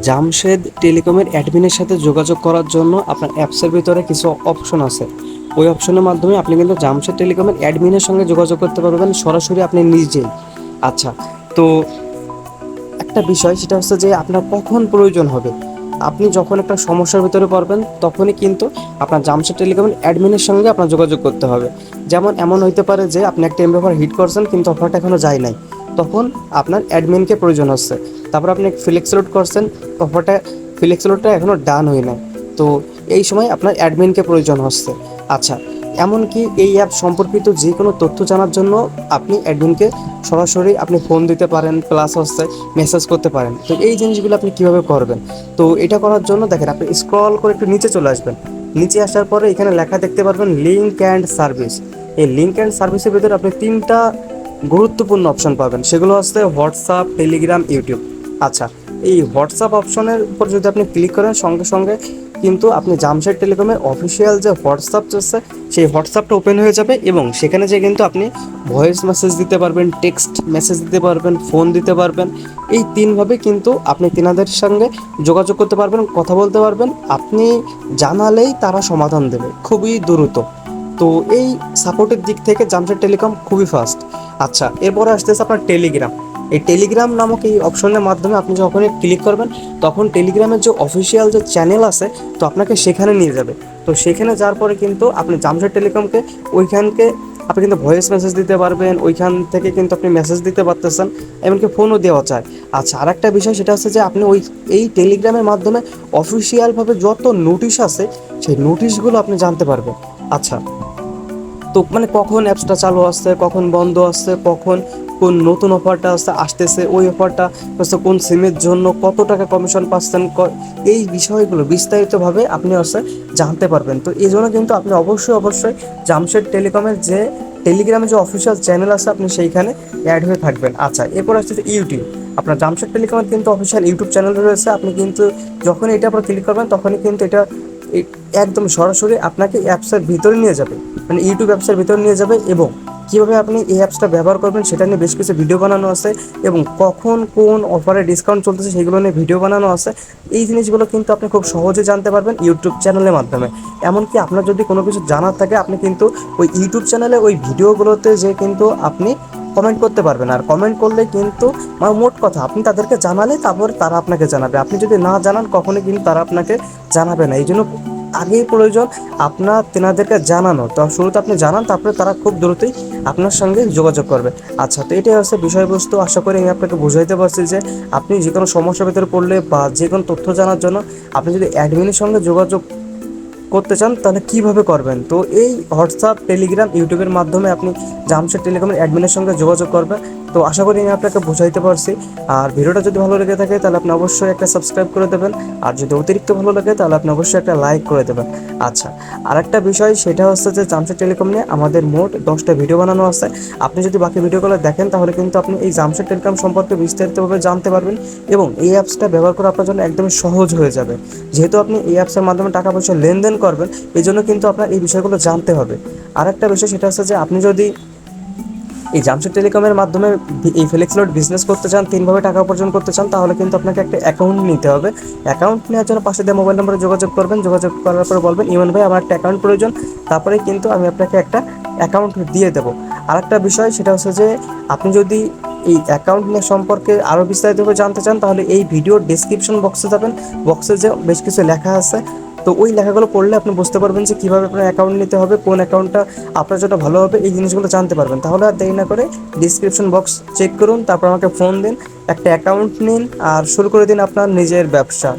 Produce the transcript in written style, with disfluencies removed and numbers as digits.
জামশেদ টেলিকমের অ্যাডমিনের সাথে যোগাযোগ করার জন্য আপনার অ্যাপসের ভিতরে কিছু অপশন আছে। ওই অপশনের মাধ্যমে আপনি কিন্তু জামশেদ টেলিকমের অ্যাডমিনের সঙ্গে যোগাযোগ করতে পারবেন সরাসরি আপনি নিজেই। আচ্ছা, তো একটা বিষয় সেটা হচ্ছে যে আপনার কখন প্রয়োজন হবে, আপনি যখন একটা সমস্যার ভিতরে পড়বেন তখনই কিন্তু আপনার জামশেদ টেলিকমের অ্যাডমিনের সঙ্গে আপনার যোগাযোগ করতে হবে। যেমন এমন হইতে পারে যে আপনি একটা এমবি অফার হিট করছেন কিন্তু অফারটা এখনও যায় নাই, তখন আপনার অ্যাডমিনকে প্রয়োজন হচ্ছে। তারপর আপনি ফ্লেক্স লোড করছেন, অফারটা ফ্লেক্স লোডটা এখনও ডান হয় না, তো এই সময় আপনার অ্যাডমিনকে প্রয়োজন হচ্ছে। আচ্ছা, এমনকি এই অ্যাপ সম্পর্কিত যে কোনো তথ্য জানার জন্য আপনি অ্যাডমিনকে সরাসরি আপনি ফোন দিতে পারেন, প্লাস হচ্ছে মেসেজ করতে পারেন। তো এই জিনিসগুলো আপনি কীভাবে করবেন, তো এটা করার জন্য দেখেন আপনি স্ক্রল করে একটু নিচে চলে আসবেন। নিচে আসার পরে এখানে লেখা দেখতে পারবেন লিঙ্ক অ্যান্ড সার্ভিস। এই লিঙ্ক অ্যান্ড সার্ভিসের ভিতরে আপনি তিনটা গুরুত্বপূর্ণ অপশন পাবেন, সেগুলো হচ্ছে হোয়াটসঅ্যাপ, টেলিগ্রাম, ইউটিউব। আচ্ছা, এই হোয়াটসঅ্যাপ অপশনের উপর যদি আপনি ক্লিক করেন সঙ্গে সঙ্গে কিন্তু আপনি জামশেদ টেলিকমের অফিসিয়াল যে হোয়াটসঅ্যাপ আছে সেই হোয়াটসঅ্যাপটা ওপেন হয়ে যাবে, এবং সেখানে যে কিন্তু আপনি ভয়েস মেসেজ দিতে পারবেন, টেক্সট মেসেজ দিতে পারবেন, ফোন দিতে পারবেন। এই তিনভাবে কিন্তু আপনি তিনাদের সঙ্গে যোগাযোগ করতে পারবেন, কথা বলতে পারবেন। আপনি জানালেই তারা সমাধান দেবে খুবই দ্রুত। তো এই সাপোর্টের দিক থেকে জামশেদ টেলিকম খুবই ফাস্ট। আচ্ছা, এরপরে আসতেছে আপনার টেলিগ্রাম। এই টেলিগ্রাম নামক এই অপশনের মাধ্যমে আপনি যখনই ক্লিক করবেন তখন টেলিগ্রামের যে অফিসিয়াল যে চ্যানেল আছে তো আপনাকে সেখানে নিয়ে যাবে। তো সেখানে যাওয়ার পরে কিন্তু আপনি জামশেদ টেলিকমকে ওইখানকে আপনি কিন্তু ভয়েস মেসেজ দিতে পারবেন, ওইখান থেকে কিন্তু আপনি মেসেজ দিতে পারতেছেন, এমনকি ফোনও দেওয়া যায়। আচ্ছা, আর একটা বিষয় সেটা হচ্ছে যে আপনি এই টেলিগ্রামের মাধ্যমে অফিসিয়ালভাবে যত নোটিশ আছে সেই নোটিশগুলো আপনি জানতে পারবেন। আচ্ছা, তো মানে কখন অ্যাপসটা চালু আসছে, কখন বন্ধ আসছে, কখন কোন নতুন অফারটা আসতেছে, ওই অফারটা হচ্ছে কোন সিমের জন্য, কত টাকা কমিশন পাচ্ছেন, এই বিষয়গুলো বিস্তারিতভাবে আপনি জানতে পারবেন। তো এই জন্য কিন্তু আপনি অবশ্যই জামশেদ টেলিকমের যে টেলিগ্রামে যে অফিসিয়াল চ্যানেল আছে আপনি সেইখানে অ্যাড হয়ে থাকবেন। আচ্ছা, এরপর আসছে ইউটিউব। আপনার জামশেদ টেলিকমের কিন্তু অফিসিয়াল ইউটিউব চ্যানেল রয়েছে। আপনি কিন্তু যখনই এটা আপনার ক্লিক করবেন তখনই কিন্তু এটা একদম সরাসরি আপনাকে অ্যাপসের ভিতরে নিয়ে যাবে, মানে ইউটিউব অ্যাপসের ভিতরে নিয়ে যাবে। এবং কীভাবে আপনি এই অ্যাপসটা ব্যবহার করবেন সেটা নিয়ে বেশ কিছু ভিডিও বানানো আছে, এবং কখন কোন অফারে ডিসকাউন্ট চলতেছে সেগুলো নিয়ে ভিডিও বানানো আছে। এই জিনিসগুলো কিন্তু আপনি খুব সহজে জানতে পারবেন ইউটিউব চ্যানেলের মাধ্যমে। এমনকি আপনার যদি কোনো কিছু জানার থাকে আপনি কিন্তু ওই ইউটিউব চ্যানেলে ওই ভিডিওগুলোতে যে কিন্তু আপনি কমেন্ট করতে পারবেন। আর কমেন্ট করলে কিন্তু মোট কথা আপনি তাদেরকে জানালে তারপরে তারা আপনাকে জানাবে। আপনি যদি না জানান কখনোই কিন্তু তারা আপনাকে জানাবে না। এই জন্য আগেই প্রয়োজন আপনার তেনাদেরকে জানানো। তো শুরুতে আপনি জানান, তারপরে তারা খুব দ্রুতই আপনার সঙ্গে যোগাযোগ করবে। আচ্ছা, তো এটাই হচ্ছে বিষয়বস্তু। আশা করি আমি আপনাকে বুঝাইতে পারছি যে আপনি যে কোনো সমস্যার ভিতরে পড়লে বা যে কোনো তথ্য জানার জন্য আপনি যদি অ্যাডমিনের সঙ্গে যোগাযোগ করতে চান তাহলে কীভাবে করবেন। তো এই হোয়াটসঅ্যাপ, টেলিগ্রাম, ইউটিউবের মাধ্যমে আপনি জামশেদ টেলিকমের অ্যাডমিনের সঙ্গে যোগাযোগ করবেন। তো আশা করি আমি আপনাকে বোঝাইতে পারছি। আর ভিডিওটা যদি ভালো লেগে থাকে তাহলে আপনি অবশ্যই একটা সাবস্ক্রাইব করে দেবেন, আর যদি অতিরিক্ত ভালো লাগে তাহলে আপনি অবশ্যই একটা লাইক করে দেবেন। আচ্ছা, আর একটা বিষয় সেটা হচ্ছে যে জামশেদ টেলিকম নিয়ে আমাদের মোট 10টা ভিডিও বানানো আছে। আপনি যদি বাকি ভিডিওগুলো দেখেন তাহলে কিন্তু আপনি এই জামশেদ টেলিকম সম্পর্কে বিস্তারিতভাবে জানতে পারবেন, এবং এই অ্যাপসটা ব্যবহার করা আপনার জন্য একদমই সহজ হয়ে যাবে। যেহেতু আপনি এই অ্যাপসের মাধ্যমে টাকা পয়সা লেনদেন করবেন, এই জন্য কিন্তু আপনার এই বিষয়গুলো জানতে হবে। আর একটা বিষয় সেটা হচ্ছে যে আপনি যদি এই জামশেদ টেলিকমের মাধ্যমে এই ফ্লেক্স লোড বিজনেস করতে চান, তিনভাবে টাকা উপার্জন করতে চান, তাহলে কিন্তু আপনাকে একটা অ্যাকাউন্ট নিতে হবে। অ্যাকাউন্ট নেওয়ার জন্য পাশে দেওয়া মোবাইল নম্বরে যোগাযোগ করবেন। যোগাযোগ করার পরে বলবেন ইমন ভাই আমার একটা অ্যাকাউন্ট প্রয়োজন, তারপরে কিন্তু আমি আপনাকে একটা অ্যাকাউন্ট দিয়ে দেবো। আর একটা বিষয় সেটা হচ্ছে যে আপনি যদি এই অ্যাকাউন্ট নিয়ে সম্পর্কে আরও বিস্তারিতভাবে জানতে চান তাহলে এই ভিডিওর ডেসক্রিপশন বক্সে যাবেন, বক্সে যে বেশ কিছু লেখা আছে, তো ওই লেখাগুলো পড়লে আপনি বুঝতে পারবেন যে কীভাবে আপনার অ্যাকাউন্ট নিতে হবে, কোন অ্যাকাউন্টটা আপনার জন্য ভালো হবে, এই জিনিসগুলো জানতে পারবেন। তাহলে আর দেরি না করে ডিসক্রিপশন বক্স চেক করুন, তারপর আমাকে ফোন দিন, একটা অ্যাকাউন্ট নিন আর শুরু করে দিন আপনার নিজের ব্যবসা।